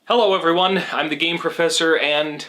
Hello everyone, I'm the Game Professor, and,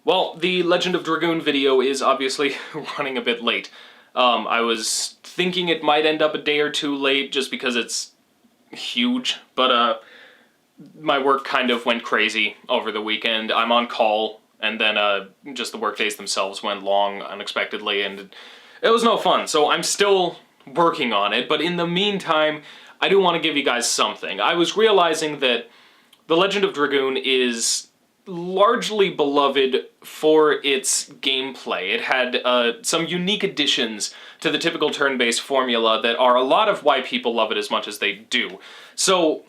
well, the Legend of Dragoon video is obviously running a bit late. I was thinking it might end up a day or two late just because it's huge, but my work kind of went crazy over the weekend. I'm on call, and then just the work days themselves went long unexpectedly, and it was no fun. So I'm still working on it, but in the meantime, I do want to give you guys something. I was realizing that The Legend of Dragoon is largely beloved for its gameplay. It had some unique additions to the typical turn-based formula that are a lot of why people love it as much as they do. So,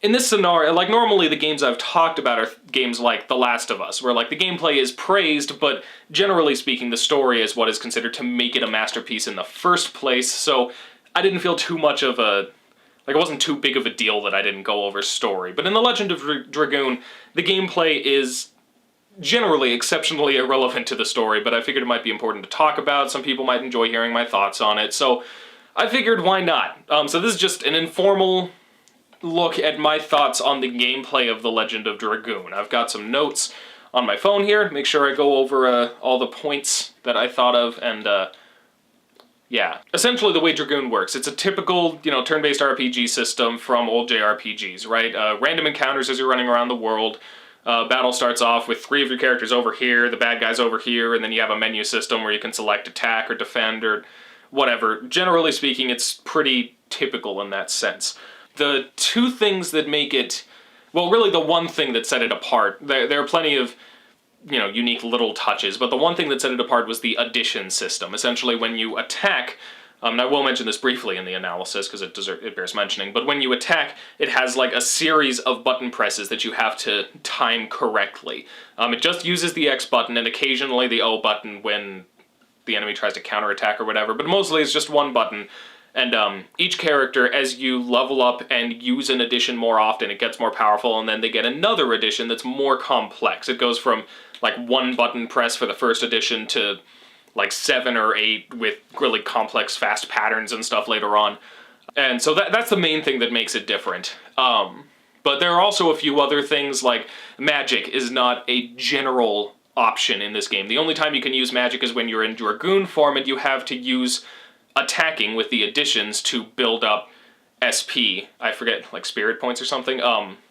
in this scenario, like normally the games I've talked about are games like The Last of Us, where like the gameplay is praised, but generally speaking the story is what is considered to make it a masterpiece in the first place, so I didn't feel too much of a... Like, it wasn't too big of a deal that I didn't go over story. But in The Legend of Dragoon, the gameplay is generally exceptionally irrelevant to the story, but I figured it might be important to talk about. Some people might enjoy hearing my thoughts on it, so I figured why not? So this is just an informal look at my thoughts on the gameplay of The Legend of Dragoon. I've got some notes on my phone here, make sure I go over all the points that I thought of, and yeah. Essentially the way Dragoon works, it's a typical, turn-based RPG system from old JRPGs, right? Random encounters as you're running around the world. Battle starts off with 3 of your characters over here, the bad guys over here, and then you have a menu system where you can select attack or defend or whatever. Generally speaking, it's pretty typical in that sense. The two things that make it, well, really the one thing that set it apart, there are plenty of unique little touches, but the one thing that set it apart was the addition system. Essentially, when you attack, and I will mention this briefly in the analysis because it bears mentioning, but when you attack, it has like a series of button presses that you have to time correctly. It just uses the X button and occasionally the O button when the enemy tries to counterattack or whatever, but mostly it's just one button. And each character, as you level up and use an addition more often, it gets more powerful, and then they get another addition that's more complex. It goes from like 1 button press for the first addition to like 7 or 8 with really complex fast patterns and stuff later on. And so that's the main thing that makes it different. But there are also a few other things, like magic is not a general option in this game. The only time you can use magic is when you're in Dragoon form and you have to use attacking with the additions to build up SP, I forget, like spirit points or something,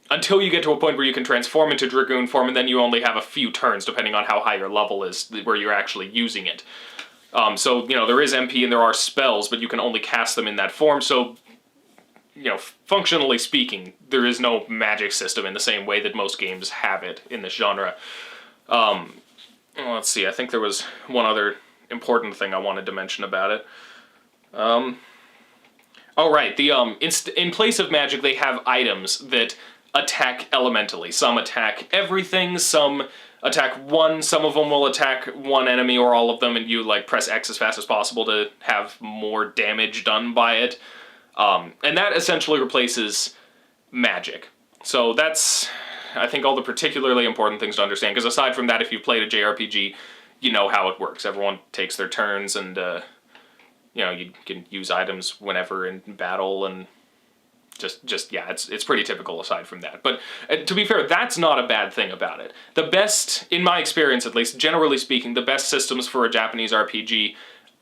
until you get to a point where you can transform into Dragoon form, and then you only have a few turns, depending on how high your level is, where you're actually using it. So, there is MP and there are spells, but you can only cast them in that form, so, functionally speaking, there is no magic system in the same way that most games have it in this genre. Let's see, I think there was one other important thing I wanted to mention about it. Oh right, in place of magic they have items that attack elementally. Some attack everything, some attack one, some of them will attack one enemy or all of them, and you like press X as fast as possible to have more damage done by it. And that essentially replaces magic. So that's, I think, all the particularly important things to understand, because aside from that, if you've played a JRPG, you know how it works. Everyone takes their turns, and you can use items whenever in battle, and yeah, it's pretty typical aside from that. But to be fair, that's not a bad thing about it. The best, in my experience at least, generally speaking, the best systems for a Japanese RPG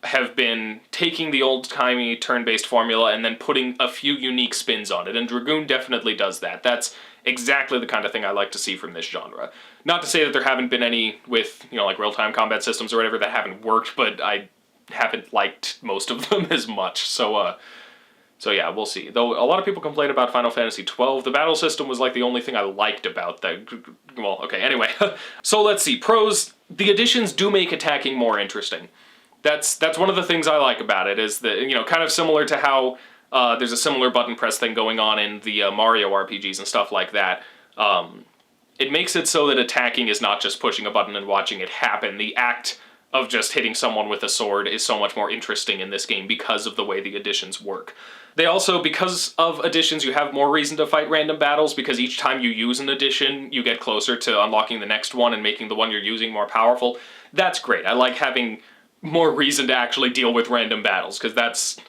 have been taking the old-timey turn-based formula and then putting a few unique spins on it, and Dragoon definitely does that. That's exactly the kind of thing I like to see from this genre. Not to say that there haven't been any with, like real-time combat systems or whatever that haven't worked, but I haven't liked most of them as much, so yeah, we'll see. Though a lot of people complain about Final Fantasy XII, the battle system was like the only thing I liked about that. Well, okay, anyway. So let's see, pros. The additions do make attacking more interesting. That's one of the things I like about it, is that, kind of similar to how there's a similar button press thing going on in the Mario RPGs and stuff like that. It makes it so that attacking is not just pushing a button and watching it happen. The act of just hitting someone with a sword is so much more interesting in this game because of the way the additions work. They also, because of additions, you have more reason to fight random battles, because each time you use an addition, you get closer to unlocking the next one and making the one you're using more powerful. That's great. I like having more reason to actually deal with random battles, because that's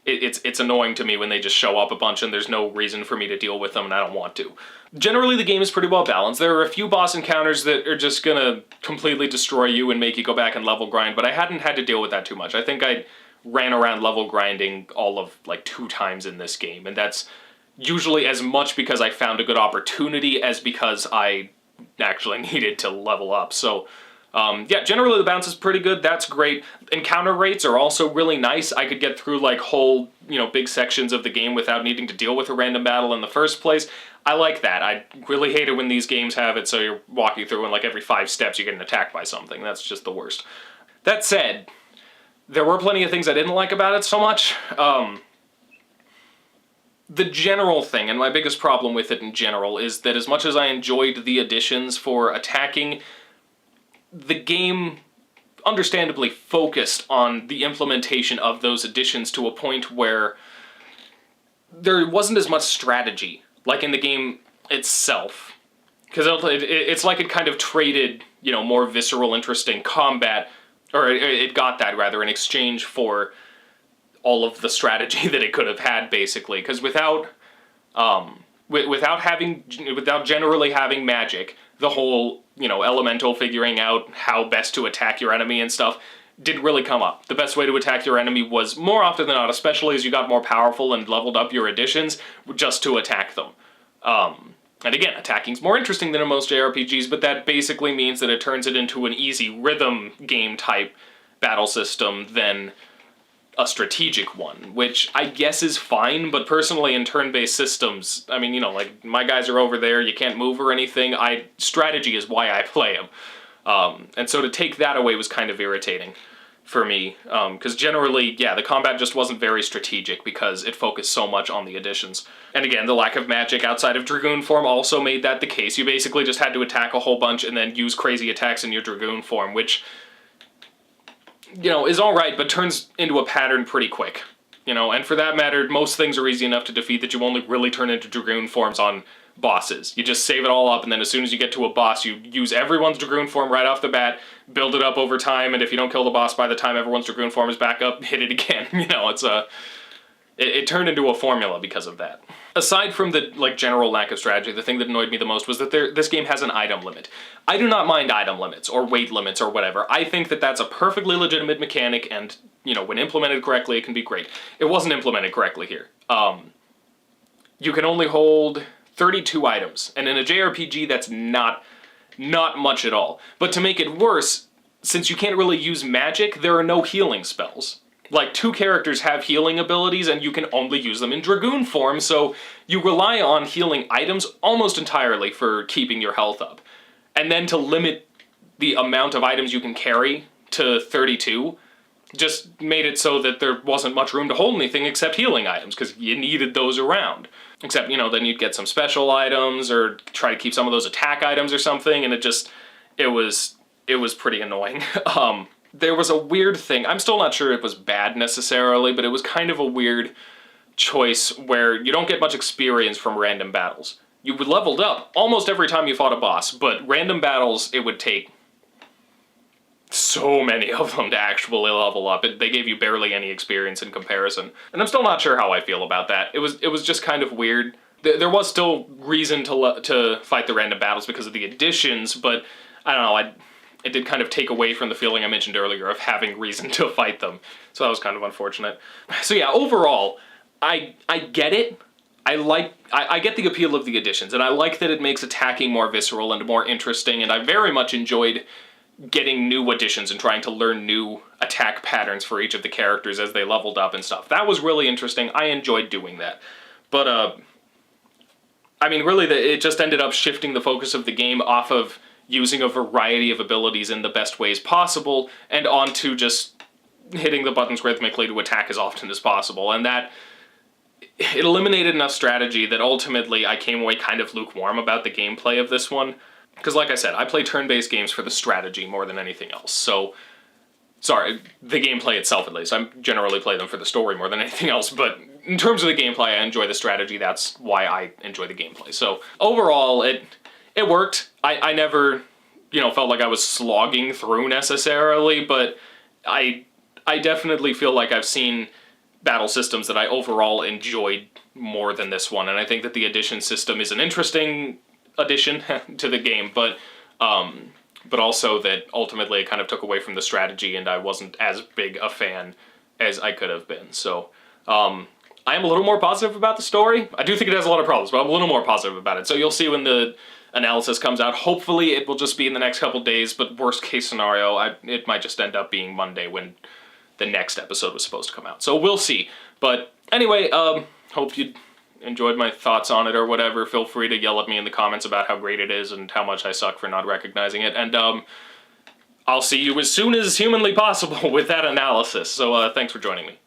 it's annoying to me when they just show up a bunch and there's no reason for me to deal with them and I don't want to. Generally, the game is pretty well balanced. There are a few boss encounters that are just gonna completely destroy you and make you go back and level grind, but I hadn't had to deal with that too much. I think I ran around level grinding all of, like, 2 times in this game, and that's usually as much because I found a good opportunity as because I actually needed to level up. So, yeah, generally the bounce is pretty good. That's great. Encounter rates are also really nice. I could get through, like, whole, big sections of the game without needing to deal with a random battle in the first place. I like that. I really hate it when these games have it so you're walking through and, like, every 5 steps you're getting attacked by something. That's just the worst. That said, there were plenty of things I didn't like about it so much. The general thing, and my biggest problem with it in general, is that as much as I enjoyed the additions for attacking, the game understandably focused on the implementation of those additions to a point where there wasn't as much strategy, like in the game itself. Because it's like it kind of traded, more visceral, interesting combat, or it got that, rather, in exchange for all of the strategy that it could have had, basically. Because without generally having magic, the whole, elemental figuring out how best to attack your enemy and stuff didn't really come up. The best way to attack your enemy was, more often than not, especially as you got more powerful and leveled up your additions, just to attack them. And again, attacking's more interesting than in most JRPGs, but that basically means that it turns it into an easy rhythm game type battle system than a strategic one, which I guess is fine, but personally in turn-based systems, I mean, like, my guys are over there, you can't move or anything, strategy is why I play them. And so to take that away was kind of irritating for me, because generally, yeah, the combat just wasn't very strategic because it focused so much on the additions. And again, the lack of magic outside of Dragoon form also made that the case. You basically just had to attack a whole bunch and then use crazy attacks in your Dragoon form, which, is alright, but turns into a pattern pretty quick. And for that matter, most things are easy enough to defeat that you only really turn into Dragoon forms on bosses. You just save it all up, and then as soon as you get to a boss, you use everyone's Dragoon form right off the bat, build it up over time, and if you don't kill the boss by the time everyone's Dragoon form is back up, hit it again. It turned into a formula because of that. Aside from the, general lack of strategy, the thing that annoyed me the most was that this game has an item limit. I do not mind item limits, or weight limits, or whatever. I think that that's a perfectly legitimate mechanic, and, when implemented correctly, it can be great. It wasn't implemented correctly here. You can only hold 32 items, and in a JRPG, that's not much at all. But to make it worse, since you can't really use magic, there are no healing spells. Like, 2 characters have healing abilities, and you can only use them in Dragoon form, so you rely on healing items almost entirely for keeping your health up. And then to limit the amount of items you can carry to 32 just made it so that there wasn't much room to hold anything except healing items, because you needed those around. Except, then you'd get some special items, or try to keep some of those attack items or something, and it was pretty annoying. There was a weird thing. I'm still not sure it was bad necessarily, but it was kind of a weird choice where you don't get much experience from random battles. You leveled up almost every time you fought a boss, but random battles, it would take so many of them to actually level up. They gave you barely any experience in comparison. And I'm still not sure how I feel about that. It was just kind of weird. There was still reason to fight the random battles because of the additions, but I don't know, it did kind of take away from the feeling I mentioned earlier of having reason to fight them. So that was kind of unfortunate. So yeah, overall, I get it. I get the appeal of the additions, and I like that it makes attacking more visceral and more interesting, and I very much enjoyed getting new additions and trying to learn new attack patterns for each of the characters as they leveled up and stuff. That was really interesting. I enjoyed doing that. But, I mean, really, it just ended up shifting the focus of the game off of using a variety of abilities in the best ways possible, and onto just hitting the buttons rhythmically to attack as often as possible. And that, it eliminated enough strategy that ultimately I came away kind of lukewarm about the gameplay of this one. Because like I said, I play turn-based games for the strategy more than anything else, so... Sorry, the gameplay itself at least. I generally play them for the story more than anything else, but in terms of the gameplay, I enjoy the strategy. That's why I enjoy the gameplay. So overall, it worked. I never, felt like I was slogging through necessarily, but I definitely feel like I've seen battle systems that I overall enjoyed more than this one, and I think that the addition system is an interesting addition to the game, but also that ultimately it kind of took away from the strategy, and I wasn't as big a fan as I could have been. So I am a little more positive about the story. I do think it has a lot of problems, but I'm a little more positive about it. So you'll see when the analysis comes out. Hopefully it will just be in the next couple days, but worst case scenario, it might just end up being Monday when the next episode was supposed to come out. So we'll see. But anyway, hope you enjoyed my thoughts on it or whatever. Feel free to yell at me in the comments about how great it is and how much I suck for not recognizing it. And I'll see you as soon as humanly possible with that analysis. So thanks for joining me.